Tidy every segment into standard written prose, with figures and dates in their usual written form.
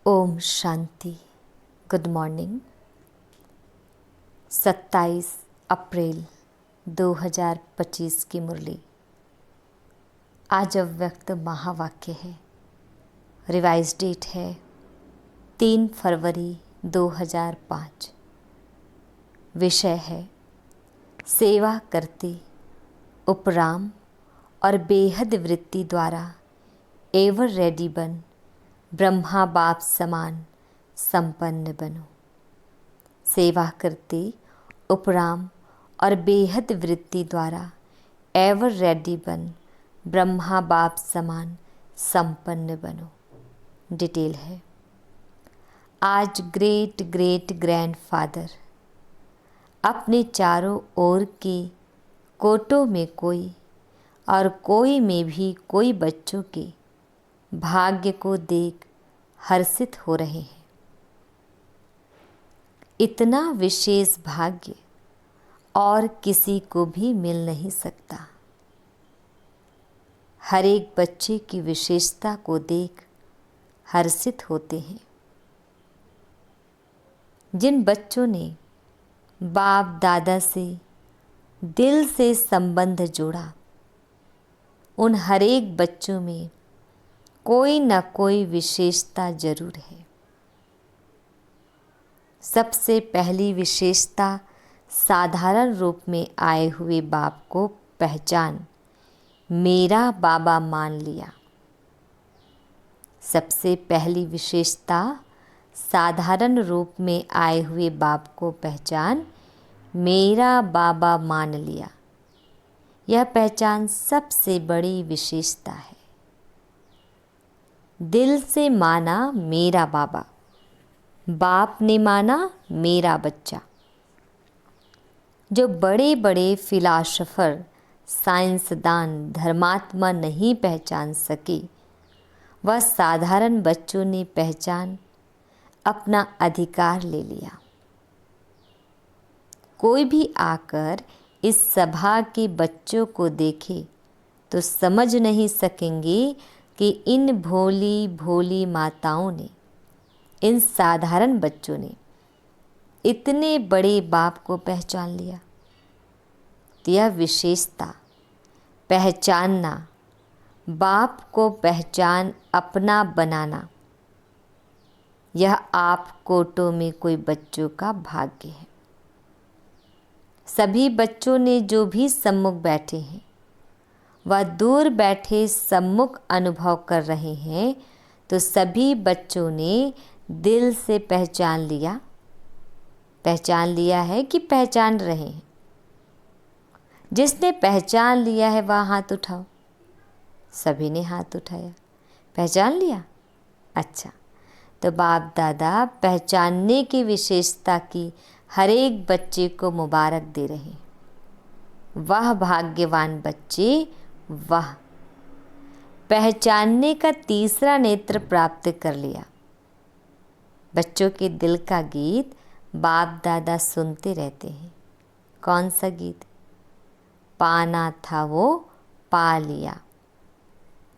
Om Shanti. Good morning. 27 अप्रैल 2025 की मुरली। आज अव्यक्त महावाक्य है। रिवाइज डेट है 3 फरवरी 2005। विषय है सेवा करते उपराम और बेहद वृत्ति द्वारा एवर रेडी बन ब्रह्मा बाप समान संपन्न बनो। सेवा करते उपराम और बेहद वृत्ति द्वारा एवर रेडी बन ब्रह्मा बाप समान संपन्न बनो। डिटेल है। आज ग्रेट ग्रेट ग्रैंडफादर अपने चारों ओर के कोटों में कोई और कोई में भी कोई बच्चों के भाग्य को देख हर्षित हो रहे हैं। इतना विशेष भाग्य और किसी को भी मिल नहीं सकता। हर एक बच्चे की विशेषता को देख हर्षित होते हैं। जिन बच्चों ने बाप दादा से दिल से संबंध जोड़ा, उन हर एक बच्चों में कोई न कोई विशेषता जरूर है। सबसे पहली विशेषता साधारण रूप में आए हुए बाप को पहचान मेरा बाबा मान लिया। सबसे पहली विशेषता साधारण रूप में आए हुए बाप को पहचान मेरा बाबा मान लिया। यह पहचान सबसे बड़ी विशेषता है। दिल से माना मेरा बाबा, बाप ने माना मेरा बच्चा। जो बड़े बड़े फिलासफर, साइंसदान, धर्मात्मा नहीं पहचान सके, वह साधारण बच्चों ने पहचान अपना अधिकार ले लिया। कोई भी आकर इस सभा के बच्चों को देखे तो समझ नहीं सकेंगे कि इन भोली भोली माताओं ने, इन साधारण बच्चों ने इतने बड़े बाप को पहचान लिया। तो यह विशेषता पहचानना, बाप को पहचान अपना बनाना, यह आप कोटों में कोई बच्चों का भाग्य है। सभी बच्चों ने जो भी सम्मुख बैठे हैं, वह दूर बैठे सम्मुख अनुभव कर रहे हैं, तो सभी बच्चों ने दिल से पहचान लिया है कि पहचान रहे हैं। जिसने पहचान लिया है वह हाथ उठाओ। सभी ने हाथ उठाया। पहचान लिया? अच्छा, तो बाप दादा पहचानने की विशेषता की हर एक बच्चे को मुबारक दे रहे हैं। वह भाग्यवान बच्चे, वह पहचानने का तीसरा नेत्र प्राप्त कर लिया। बच्चों के दिल का गीत बाप दादा सुनते रहते हैं। कौन सा गीत? पाना था वो पा लिया।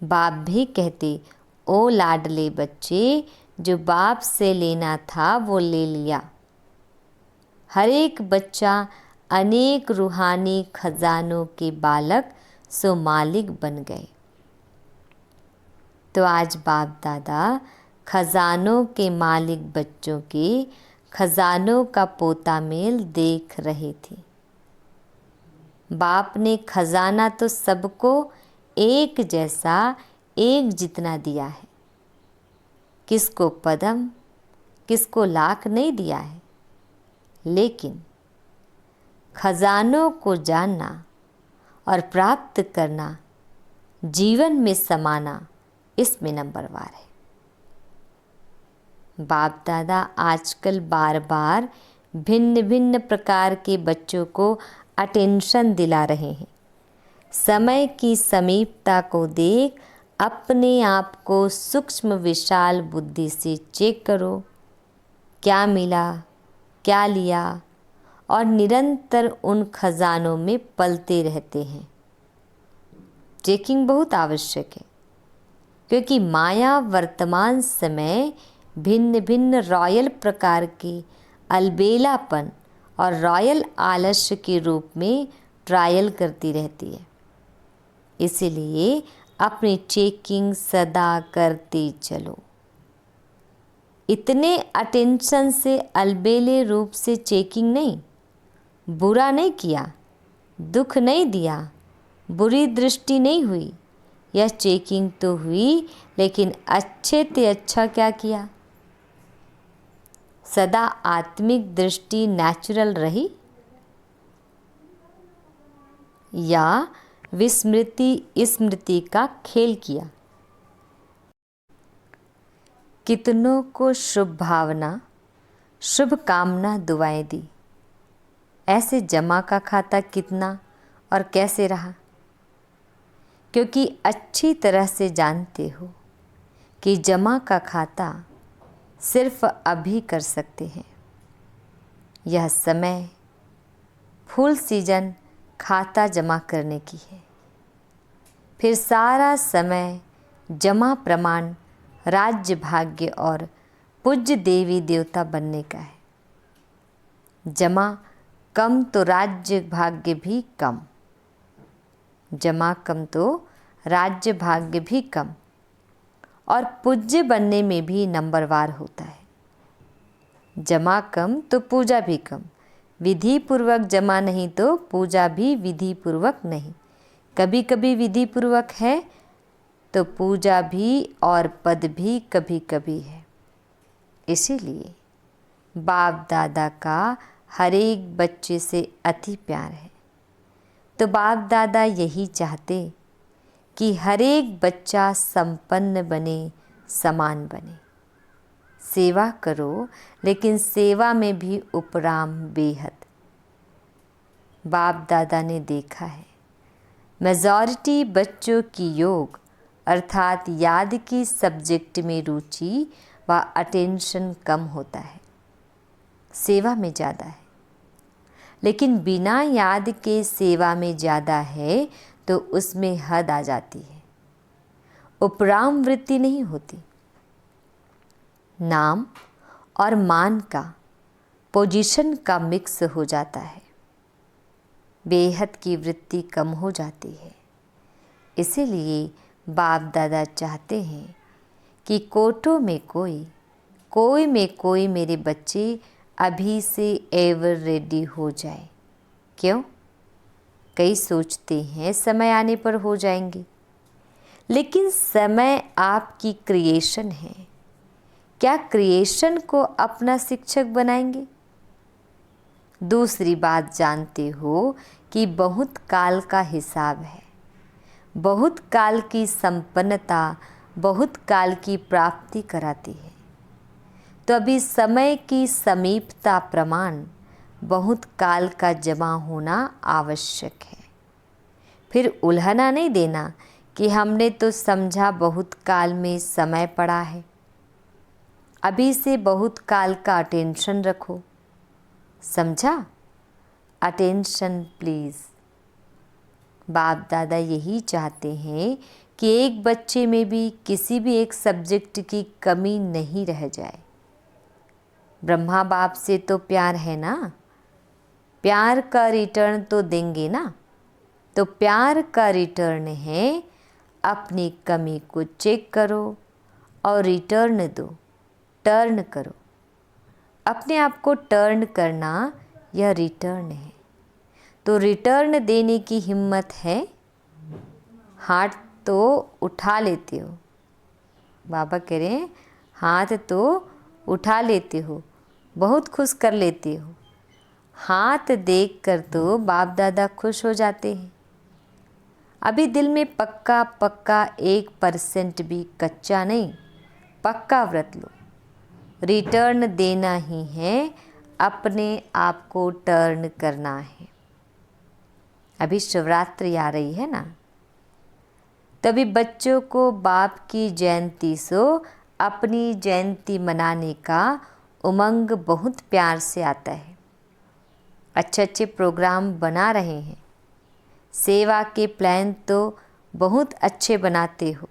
बाप भी कहते, ओ लाडले बच्चे, जो बाप से लेना था वो ले लिया। हर एक बच्चा अनेक रूहानी खजानों के बालक सो मालिक बन गए। तो आज बाप दादा खजानों के मालिक बच्चों के खजानों का पोता मेल देख रहे थे। बाप ने खजाना तो सबको एक जैसा, एक जितना दिया है। किसको पदम, किसको लाख नहीं दिया है, लेकिन खजानों को जानना और प्राप्त करना, जीवन में समाना, इसमें नंबरवार है। बाप दादा आजकल बार बार भिन्न भिन्न प्रकार के बच्चों को अटेंशन दिला रहे हैं। समय की समीपता को देख अपने आप को सूक्ष्म विशाल बुद्धि से चेक करो। क्या मिला, क्या लिया, और निरंतर उन खजानों में पलते रहते हैं। चेकिंग बहुत आवश्यक है, क्योंकि माया वर्तमान समय भिन्न भिन्न रॉयल प्रकार के अलबेलापन और रॉयल आलस्य के रूप में ट्रायल करती रहती है। इसलिए अपनी चेकिंग सदा करते चलो। इतने अटेंशन से अलबेले रूप से चेकिंग नहीं, बुरा नहीं किया, दुख नहीं दिया, बुरी दृष्टि नहीं हुई। यह चेकिंग तो हुई, लेकिन अच्छे से अच्छा क्या किया? सदा आत्मिक दृष्टि नेचुरल रही या विस्मृति स्मृति का खेल किया? कितनों को शुभ भावना, शुभ कामना दुआएं दी, ऐसे जमा का खाता कितना और कैसे रहा? क्योंकि अच्छी तरह से जानते हो कि जमा का खाता सिर्फ अभी कर सकते हैं। यह समय फुल सीजन खाता जमा करने की है। फिर सारा समय जमा प्रमाण राज्य भाग्य और पूज्य देवी देवता बनने का है। जमा कम तो राज्य भाग्य भी कम, जमा कम तो राज्य भाग्य भी कम, और पूज्य बनने में भी नंबरवार होता है। जमा कम तो पूजा भी कम, विधि पूर्वक जमा नहीं तो पूजा भी विधि पूर्वक नहीं। कभी कभी विधि पूर्वक है तो पूजा भी और पद भी कभी कभी है। इसीलिए बाप दादा का हर एक बच्चे से अति प्यार है। तो बाप दादा यही चाहते कि हर एक बच्चा संपन्न बने, समान बने। सेवा करो, लेकिन सेवा में भी उपराम बेहद। बाप दादा ने देखा है मेजॉरिटी बच्चों की योग अर्थात याद की सब्जेक्ट में रुचि व अटेंशन कम होता है, सेवा में ज़्यादा है। लेकिन बिना याद के सेवा में ज़्यादा है तो उसमें हद आ जाती है, उपराम वृत्ति नहीं होती। नाम और मान का, पोजीशन का मिक्स हो जाता है, बेहद की वृत्ति कम हो जाती है। इसीलिए बाप दादा चाहते हैं कि कोटों में कोई में कोई मेरे बच्चे अभी से एवर रेडी हो जाए। क्यों? कई सोचते हैं समय आने पर हो जाएंगे, लेकिन समय आपकी क्रिएशन है। क्या क्रिएशन को अपना शिक्षक बनाएंगे? दूसरी बात जानते हो कि बहुत काल का हिसाब है, बहुत काल की संपन्नता बहुत काल की प्राप्ति कराती है। तो अभी समय की समीपता प्रमाण बहुत काल का जमा होना आवश्यक है। फिर उल्हना नहीं देना कि हमने तो समझा बहुत काल में समय पड़ा है। अभी से बहुत काल का अटेंशन रखो, समझा? Attention please. बाप दादा यही चाहते हैं कि एक बच्चे में भी किसी भी एक सब्जेक्ट की कमी नहीं रह जाए। ब्रह्मा बाप से तो प्यार है ना, प्यार का रिटर्न तो देंगे ना। तो प्यार का रिटर्न है अपनी कमी को चेक करो और रिटर्न दो, टर्न करो। अपने आप को टर्न करना यह रिटर्न है। तो रिटर्न देने की हिम्मत है? हाथ तो उठा लेते हो, बाबा कह रहे हैं हाथ तो उठा लेते हो, बहुत खुश कर लेते हो। हाथ देखकर तो बाप दादा खुश हो जाते हैं। अभी दिल में पक्का 1% भी कच्चा नहीं, पक्का व्रत लो। रिटर्न देना ही है, अपने आप को टर्न करना है। अभी शिवरात्रि आ रही है ना, तभी बच्चों को बाप की जयंती सो अपनी जयंती मनाने का उमंग बहुत प्यार से आता है। अच्छे अच्छे प्रोग्राम बना रहे हैं, सेवा के प्लान तो बहुत अच्छे बनाते हो,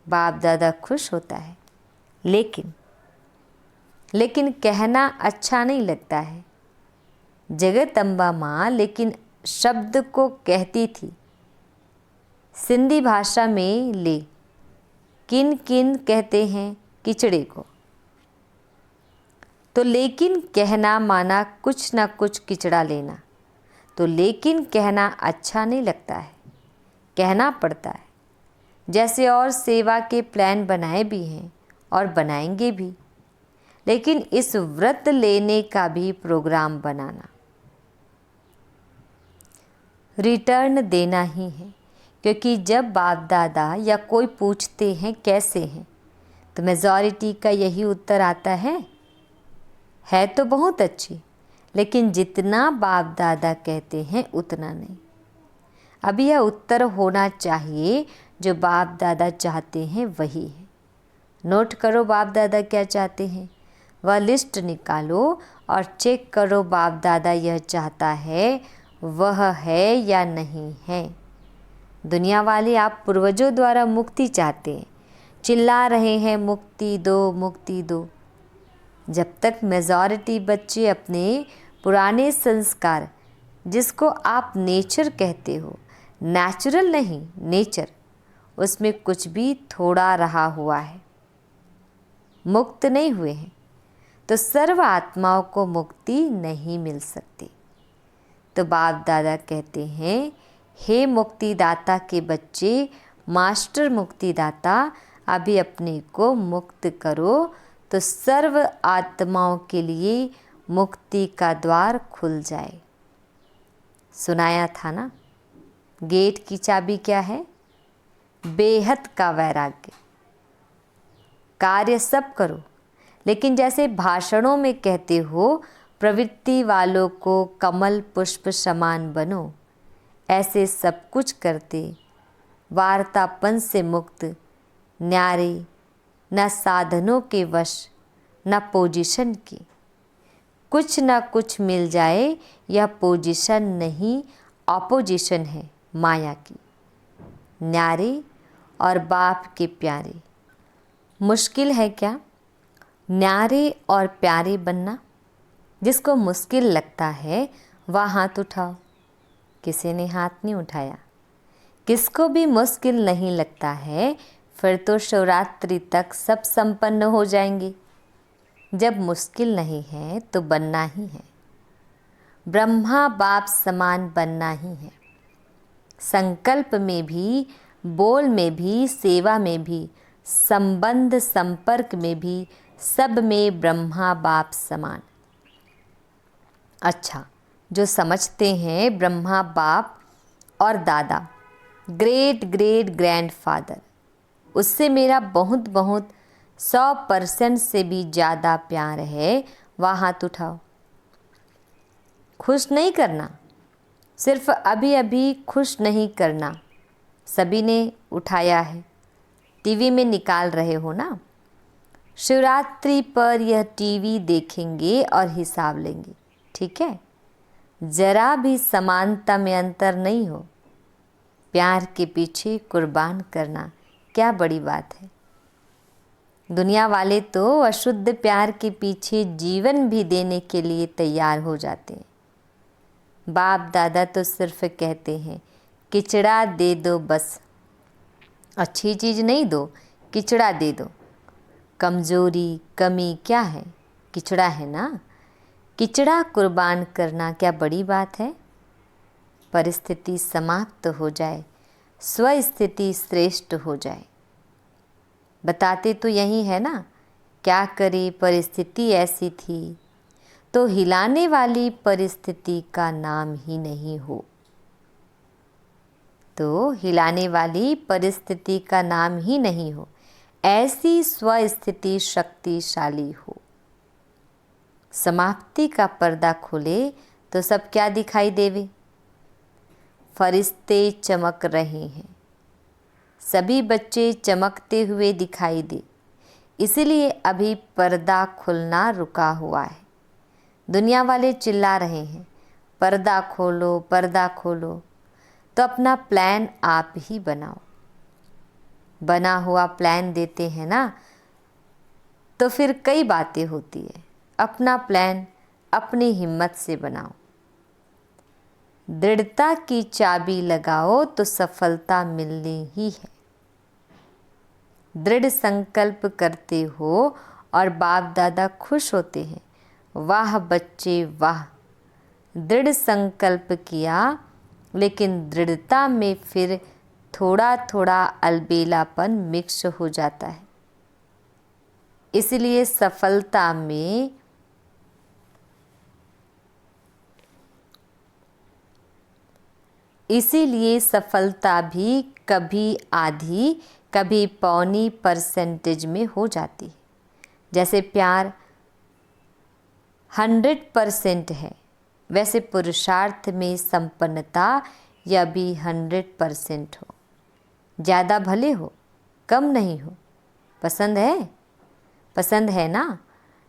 बाप दादा खुश होता है। लेकिन लेकिन कहना अच्छा नहीं लगता है। जगदम्बा माँ लेकिन शब्द को कहती थी। सिंधी भाषा में ले किन किन कहते हैं किचड़े को। तो लेकिन कहना माना कुछ ना कुछ किचड़ा लेना। तो लेकिन कहना अच्छा नहीं लगता है, कहना पड़ता है। जैसे और सेवा के प्लान बनाए भी हैं और बनाएंगे भी, लेकिन इस व्रत लेने का भी प्रोग्राम बनाना, रिटर्न देना ही है। क्योंकि जब बाप दादा या कोई पूछते हैं कैसे हैं, तो मेजॉरिटी का यही उत्तर आता है तो बहुत अच्छी, लेकिन जितना बाप दादा कहते हैं उतना नहीं। अब यह उत्तर होना चाहिए जो बाप दादा चाहते हैं वही है। नोट करो बाप दादा क्या चाहते हैं, वह लिस्ट निकालो और चेक करो बाप दादा यह चाहता है वह है या नहीं है। दुनिया वाले आप पूर्वजों द्वारा मुक्ति चाहते हैं, चिल्ला रहे हैं मुक्ति दो मुक्ति दो। जब तक मेजॉरिटी बच्चे अपने पुराने संस्कार, जिसको आप नेचर कहते हो, नेचुरल नहीं नेचर, उसमें कुछ भी थोड़ा रहा हुआ है, मुक्त नहीं हुए हैं, तो सर्व आत्माओं को मुक्ति नहीं मिल सकती। तो बाप दादा कहते हैं, हे मुक्तिदाता के बच्चे, मास्टर मुक्तिदाता, अभी अपने को मुक्त करो तो सर्व आत्माओं के लिए मुक्ति का द्वार खुल जाए। सुनाया था ना, गेट की चाबी क्या है? बेहद का वैराग्य। कार्य सब करो, लेकिन जैसे भाषणों में कहते हो, प्रवृत्ति वालों को कमल पुष्प समान बनो, ऐसे सब कुछ करते वार्तापन से मुक्त, न्यारे, न साधनों के वश, न पोजीशन की। कुछ न कुछ मिल जाए, यह पोजीशन नहीं ऑपोजिशन है माया की। न्यारे और बाप के प्यारे। मुश्किल है क्या न्यारे और प्यारे बनना? जिसको मुश्किल लगता है वह हाथ उठाओ। किसी ने हाथ नहीं उठाया। किसको भी मुश्किल नहीं लगता है, फिर तो शिवरात्रि तक सब संपन्न हो जाएंगे। जब मुश्किल नहीं है तो बनना ही है, ब्रह्मा बाप समान बनना ही है। संकल्प में भी, बोल में भी, सेवा में भी, संबंध संपर्क में भी, सब में ब्रह्मा बाप समान। अच्छा, जो समझते हैं ब्रह्मा बाप और दादा, ग्रेट ग्रेट ग्रैंडफादर, उससे मेरा बहुत बहुत 100% से भी ज़्यादा प्यार है, वह हाथ उठाओ। खुश नहीं करना, सिर्फ अभी अभी खुश नहीं करना। सभी ने उठाया है, टीवी में निकाल रहे हो ना। शिवरात्रि पर यह टीवी देखेंगे और हिसाब लेंगे, ठीक है? जरा भी समानता में अंतर नहीं हो। प्यार के पीछे कुर्बान करना क्या बड़ी बात है। दुनिया वाले तो अशुद्ध प्यार के पीछे जीवन भी देने के लिए तैयार हो जाते हैं। बाप दादा तो सिर्फ कहते हैं किचड़ा दे दो, बस अच्छी चीज़ नहीं दो, किचड़ा दे दो। कमज़ोरी कमी क्या है? किचड़ा है ना। किचड़ा कुर्बान करना क्या बड़ी बात है? परिस्थिति समाप्त हो जाए, स्वस्थिति श्रेष्ठ हो जाए। बताते तो यही है ना, क्या करे परिस्थिति ऐसी थी, तो हिलाने वाली परिस्थिति का नाम ही नहीं हो। तो हिलाने वाली परिस्थिति का नाम ही नहीं हो, ऐसी स्वस्थिति शक्तिशाली हो। समाप्ति का पर्दा खुले तो सब क्या दिखाई देवे? फरिश्ते चमक रहे हैं, सभी बच्चे चमकते हुए दिखाई दे, इसीलिए अभी पर्दा खुलना रुका हुआ है। दुनिया वाले चिल्ला रहे हैं पर्दा खोलो पर्दा खोलो, तो अपना प्लान आप ही बनाओ। बना हुआ प्लान देते हैं ना, तो फिर कई बातें होती है। अपना प्लान अपनी हिम्मत से बनाओ, दृढ़ता की चाबी लगाओ तो सफलता मिलनी ही है। दृढ़ संकल्प करते हो और बाप दादा खुश होते हैं। वाह बच्चे वाह, दृढ़ संकल्प किया, लेकिन दृढ़ता में फिर थोड़ा थोड़ा अलबेलापन मिक्स हो जाता है। इसलिए सफलता भी कभी आधी कभी पौनी % में हो जाती है। जैसे प्यार 100% है, वैसे पुरुषार्थ में संपन्नता या भी 100% हो। ज़्यादा भले हो, कम नहीं हो। पसंद है? पसंद है ना?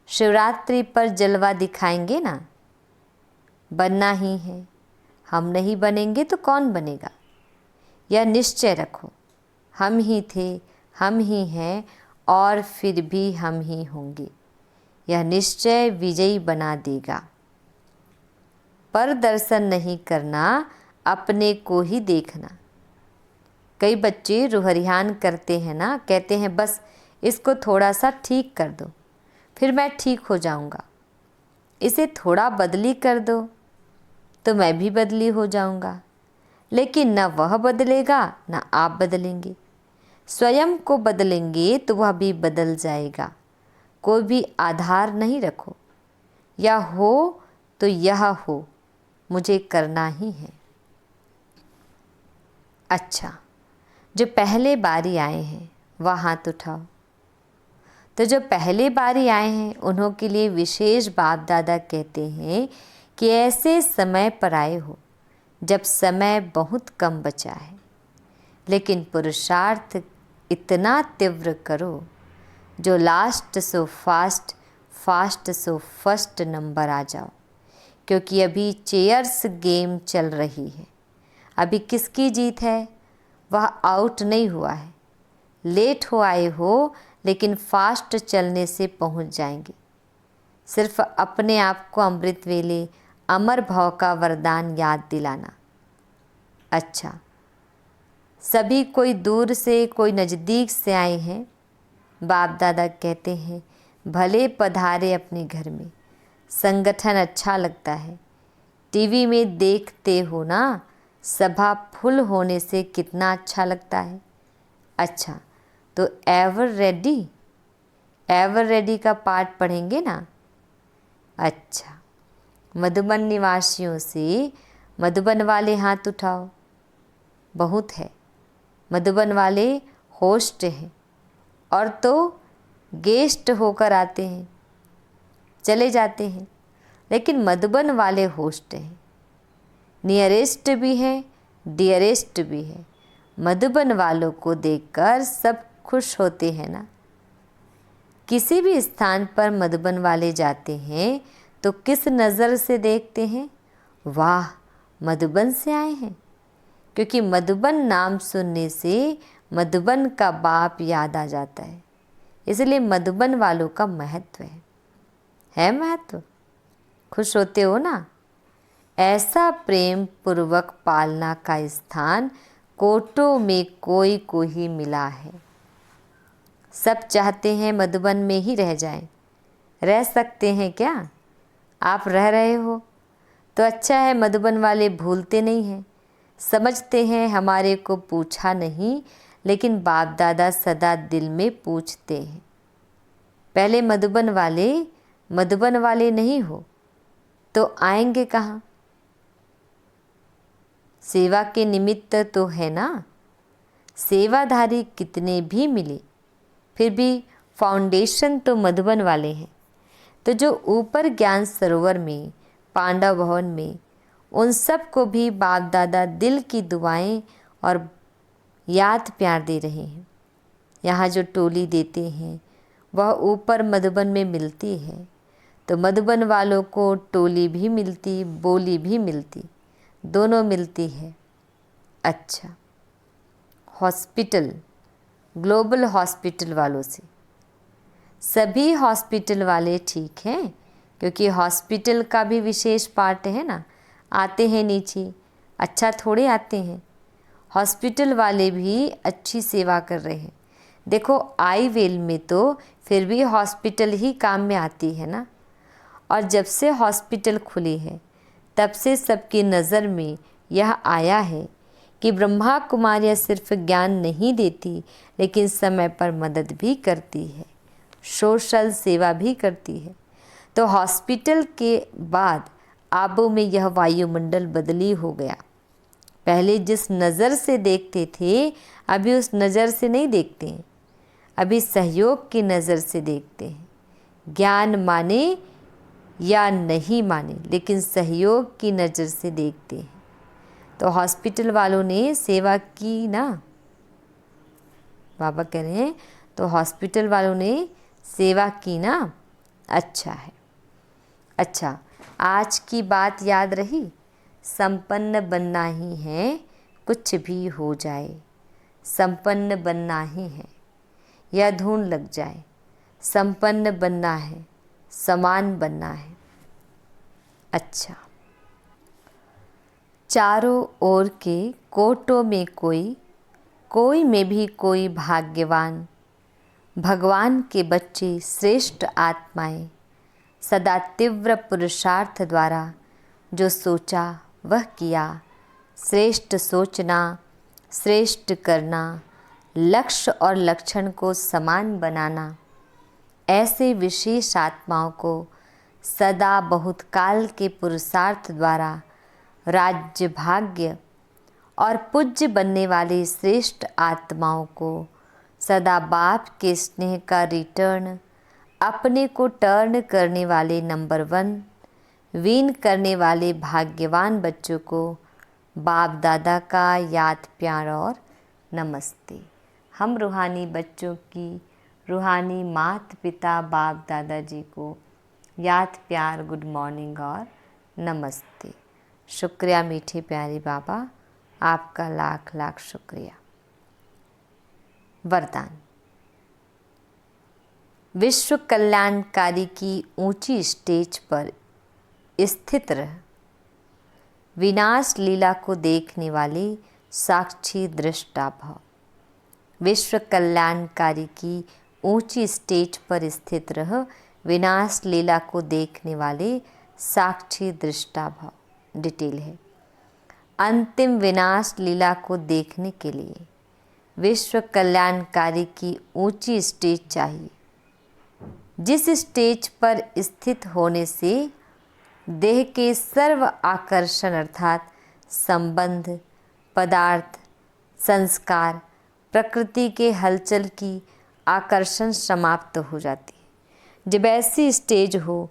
शिवरात्रि पर जलवा दिखाएंगे ना? बनना ही है। हम नहीं बनेंगे तो कौन बनेगा? यह निश्चय रखो, हम ही थे, हम ही हैं और फिर भी हम ही होंगे। यह निश्चय विजयी बना देगा। पर दर्शन नहीं करना, अपने को ही देखना। कई बच्चे रुहरियान करते हैं ना, कहते हैं बस इसको थोड़ा सा ठीक कर दो, फिर मैं ठीक हो जाऊंगा। इसे थोड़ा बदली कर दो तो मैं भी बदली हो जाऊंगा। लेकिन न वह बदलेगा न आप बदलेंगे। स्वयं को बदलेंगे तो वह भी बदल जाएगा। कोई भी आधार नहीं रखो, या हो तो यह हो, मुझे करना ही है। अच्छा, जो पहले बारी आए हैं वह हाथ उठाओ। तो जो पहले बारी आए हैं उन्हों के लिए विशेष बाप दादा कहते हैं कि ऐसे समय पर आए हो जब समय बहुत कम बचा है, लेकिन पुरुषार्थ इतना तीव्र करो जो last so fast, fast so first number आ जाओ। क्योंकि अभी चेयर्स गेम चल रही है। अभी किसकी जीत है? वह आउट नहीं हुआ है। लेट हो आए हो, लेकिन फास्ट चलने से पहुंच जाएंगे। सिर्फ अपने आप को अमृत वेले अमर भाव का वरदान याद दिलाना। अच्छा, सभी कोई दूर से कोई नज़दीक से आए हैं। बाप दादा कहते हैं भले पधारे अपने घर में, संगठन अच्छा लगता है। टीवी में देखते हो ना, सभा फुल होने से कितना अच्छा लगता है। अच्छा, तो एवर रेडी का पाठ पढ़ेंगे ना? अच्छा, मधुबन निवासियों से मधुबन वाले हाथ उठाओ। बहुत है। मधुबन वाले होस्ट हैं और तो गेस्ट होकर आते हैं, चले जाते हैं, लेकिन मधुबन वाले होस्ट हैं। नियरेस्ट भी हैं, डियरेस्ट भी है। मधुबन वालों को देखकर सब खुश होते हैं ना। किसी भी स्थान पर मधुबन वाले जाते हैं तो किस नज़र से देखते हैं? वाह, मधुबन से आए हैं। क्योंकि मधुबन नाम सुनने से मधुबन का बाप याद आ जाता है। इसलिए मधुबन वालों का महत्व है महत्व। खुश होते हो ना? ऐसा प्रेम पूर्वक पालना का स्थान कोटों में कोई को ही मिला है। सब चाहते हैं मधुबन में ही रह जाएं। रह सकते हैं क्या? आप रह रहे हो तो अच्छा है। मधुबन वाले भूलते नहीं हैं, समझते हैं हमारे को पूछा नहीं, लेकिन बाप दादा सदा दिल में पूछते हैं। पहले मधुबन वाले नहीं हो तो आएंगे कहाँ? सेवा के निमित्त तो है ना। सेवाधारी कितने भी मिले, फिर भी फाउंडेशन तो मधुबन वाले हैं। तो जो ऊपर ज्ञान सरोवर में, पांडव भवन में, उन सब को भी बाप दादा दिल की दुआएं और याद प्यार दे रहे हैं। यहाँ जो टोली देते हैं वह ऊपर मधुबन में मिलती है, तो मधुबन वालों को टोली भी मिलती, बोली भी मिलती, दोनों मिलती है। अच्छा, हॉस्पिटल, ग्लोबल हॉस्पिटल वालों से सभी हॉस्पिटल वाले ठीक हैं, क्योंकि हॉस्पिटल का भी विशेष पार्ट है ना, आते हैं नीचे, अच्छा थोड़े आते हैं। हॉस्पिटल वाले भी अच्छी सेवा कर रहे हैं। देखो आई वेल में तो फिर भी हॉस्पिटल ही काम में आती है ना। और जब से हॉस्पिटल खुली है तब से सबकी नज़र में यह आया है कि ब्रह्मा कुमारियाँ सिर्फ ज्ञान नहीं देती, लेकिन समय पर मदद भी करती है, सोशल सेवा भी करती है। तो हॉस्पिटल के बाद आबू में यह वायुमंडल बदली हो गया। पहले जिस नज़र से देखते थे अभी उस नज़र से नहीं देखते हैं, अभी सहयोग की नज़र से देखते हैं। ज्ञान माने या नहीं माने, लेकिन सहयोग की नज़र से देखते हैं। तो हॉस्पिटल वालों ने सेवा की ना, बाबा कह रहे हैं, तो हॉस्पिटल वालों ने सेवा की ना, अच्छा है। अच्छा, आज की बात याद रही, संपन्न बनना ही है, कुछ भी हो जाए संपन्न बनना ही है, या धुन लग जाए संपन्न बनना है, समान बनना है। अच्छा, चारों ओर के कोटों में कोई में भी कोई भाग्यवान, भगवान के बच्चे श्रेष्ठ आत्माएं, सदा तीव्र पुरुषार्थ द्वारा जो सोचा वह किया, श्रेष्ठ सोचना, श्रेष्ठ करना, लक्ष्य और लक्षण को समान बनाना, ऐसे विशेष आत्माओं को सदा बहुत काल के पुरुषार्थ द्वारा राज्य भाग्य और पूज्य बनने वाले श्रेष्ठ आत्माओं को सदा बाप के स्नेह का रिटर्न, अपने को टर्न करने वाले नंबर 1 विन करने वाले भाग्यवान बच्चों को बाप दादा का याद प्यार और नमस्ते। हम रूहानी बच्चों की रूहानी माता पिता बाप दादाजी को याद प्यार गुड मॉर्निंग और नमस्ते। शुक्रिया मीठे प्यारे बाबा, आपका लाख लाख शुक्रिया। वरदान। विश्व कल्याणकारी की ऊंची स्टेज पर स्थित रह, विनाश लीला को देखने वाले साक्षी दृष्टा भव। विश्व कल्याणकारी की ऊंची स्टेज पर स्थित रह, विनाश लीला को देखने वाले साक्षी दृष्टा भव। डिटेल है, अंतिम विनाश लीला को देखने के लिए विश्व कल्याणकारी की ऊंची स्टेज चाहिए, जिस स्टेज पर स्थित होने से देह के सर्व आकर्षण अर्थात संबंध, पदार्थ, संस्कार, प्रकृति के हलचल की आकर्षण समाप्त हो जाती है। जब ऐसी स्टेज हो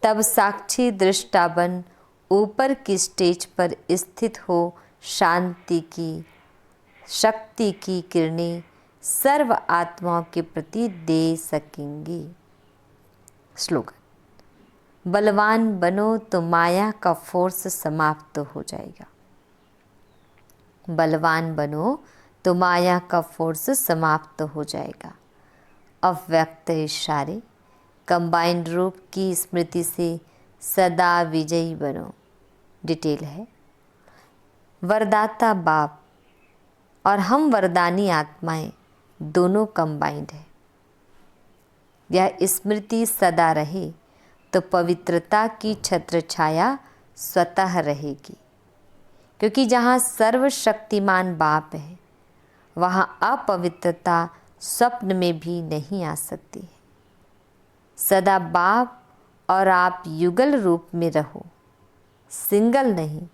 तब साक्षी दृष्टा बन ऊपर की स्टेज पर स्थित हो, शांति की शक्ति की किरणें सर्व आत्माओं के प्रति दे सकेंगी। स्लोगन। बलवान बनो तो माया का फोर्स समाप्त हो जाएगा। बलवान बनो तो माया का फोर्स समाप्त हो जाएगा। अव्यक्त इशारे कंबाइंड रूप की स्मृति से सदा विजयी बनो। डिटेल है, वरदाता बाप और हम वरदानी आत्माएं दोनों कंबाइंड है। यह स्मृति सदा रहे तो पवित्रता की छत्र छाया स्वतः रहेगी, क्योंकि जहाँ सर्वशक्तिमान बाप है वहाँ अपवित्रता स्वप्न में भी नहीं आ सकती है। सदा बाप और आप युगल रूप में रहो, सिंगल नहीं।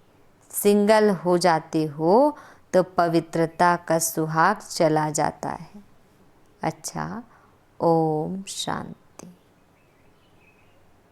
सिंगल हो जाते हो तो पवित्रता का सुहाग चला जाता है। अच्छा, ओम शांति।